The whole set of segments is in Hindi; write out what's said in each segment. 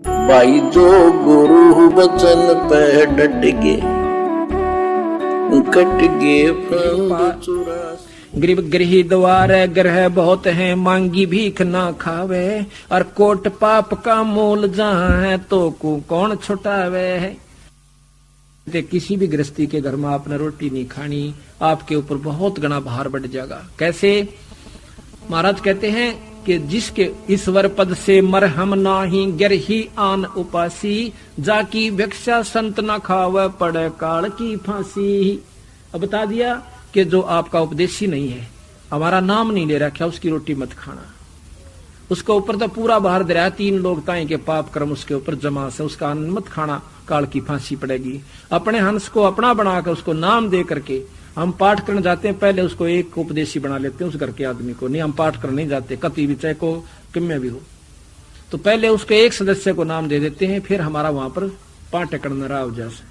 भाई जो गुरु वचन पे डट गे, कट गे फंद चुरासी। गरीब गृही द्वार ग्रह बहुत है, मांगी भीख ना खावे, और कोट पाप का मोल जहाँ है तो को कौन छुटावे है। किसी भी गृहस्थी के घर में आपने रोटी नहीं खानी, आपके ऊपर बहुत गना भार बढ़ जाएगा। कैसे? महाराज कहते हैं कि जिसके ईश्वर पद से मरहम नाही, गिरही आन उपासी, जाकी भिक्षा संत न खावे, पड़े काल की फांसी। अब बता दिया कि जो आपका उपदेशी नहीं है, हमारा नाम नहीं ले रखा, उसकी रोटी मत खाना। उसके ऊपर तो पूरा भार दे रहा है, 3 लोग ताई के पाप कर्म उसके ऊपर जमा से, उसका अन्न मत खाना, काल की फांसी पड़ेगी। अपने हंस को अपना बनाकर उसको नाम दे करके हम पाठ करने जाते हैं, पहले उसको एक उपदेशी बना लेते हैं उस घर के आदमी को। नहीं, हम पाठ करने नहीं जाते, कति भी चाहे को किम्य भी हो, तो पहले उसके एक सदस्य को नाम दे देते हैं, फिर हमारा वहां पर पाठ करना रहा जैसे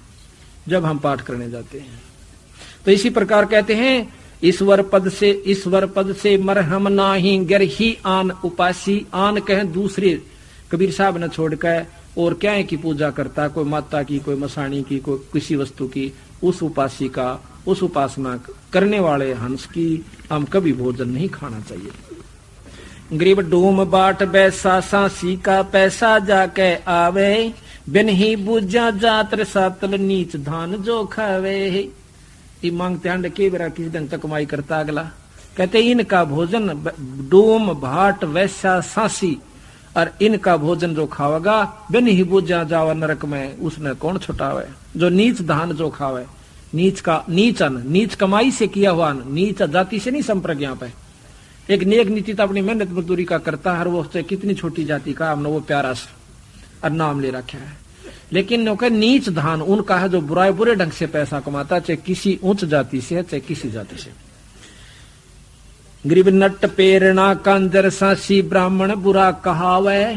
जब हम पाठ करने जाते हैं। तो इसी प्रकार कहते हैं ईश्वर पद से मरहम नाही, गिरही आन उपासी। आन कहें दूसरे, कबीर साहब ने छोड़कर और क्या की पूजा करता, कोई माता की, कोई मसाणी की, कोई किसी वस्तु की, उस उपासी का, उस उपासना करने वाले हंस की हम कभी भोजन नहीं खाना चाहिए। गरीब डूम बाट बैसा, सांसी का पैसा जाके आवे, बिन ही बुझा जातर सातल, नीच धान जो खावे। मांगते अंड के बेरा किसी ढंग तक कमाई करता अगला। कहते इनका भोजन डूम भाट वैसा सांसी, और इनका भोजन जो खावेगा, बिन ही बुझा जावा नरक में, उसने कौन छुटावे। जो नीच धान जो खावे, नीच का नीच अन्न, नीच कमाई से किया हुआ अन्न, नीच जाति से नहीं संपर्क। यहाँ पे एक नेक नीति तो अपनी मेहनत मजदूरी का करता है, हर वो कितनी छोटी जाति का हमने वो प्यारा और नाम ले रखा है। लेकिन नीच धान उनका है जो बुरे ढंग से पैसा कमाता, चाहे किसी उच्च जाति से है चाहे किसी जाति से। गरीब नट पेरना कंजर सांसी, ब्राह्मण बुरा कहावे,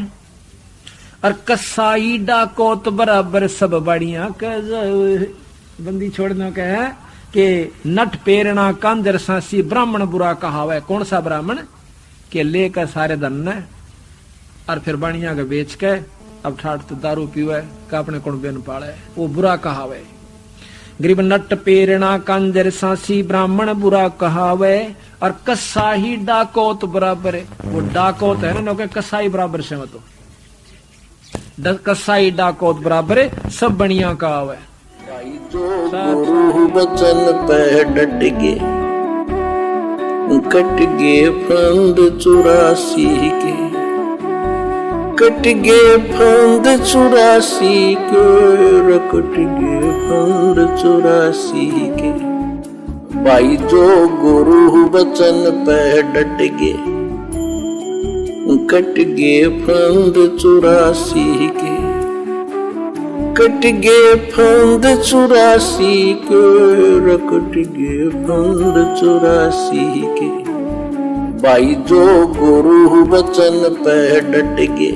और कसाई डाकोत बराबर, सब बढ़िया कह। बंदी छोड़ने का है कि नट पेरना कंजर सांसी, ब्राह्मण बुरा कहावे। कौन सा ब्राह्मण? के लेकर सारे धन ने और फिर बढ़िया के बेच के अब ठाट तो दारू पीवे का अपने कौन बेन पाले, वो बुरा कहावे। गरीब नट पेरना कंजर सांसी, ब्राह्मण बुरा कहावे, और कसाई डाकोत बराबर है। वो डाकोत है ना, कसाई बराबर से मत, कसाई डाकोत बराबर है, सब बढ़िया कहावे। भाई जो गुरु वचन पे डट गे, कट गे फंद चुरासी के, कट गे फंद चुरासी के, कट गे फंद चुरासी के। भाई जो गुरु वचन पे डट गे, कट गे फंद चुरासी के, कट गे फंद चुरासी के, कट गे फंद चुरासी के। भाई जो गुरु वचन पे डट गे,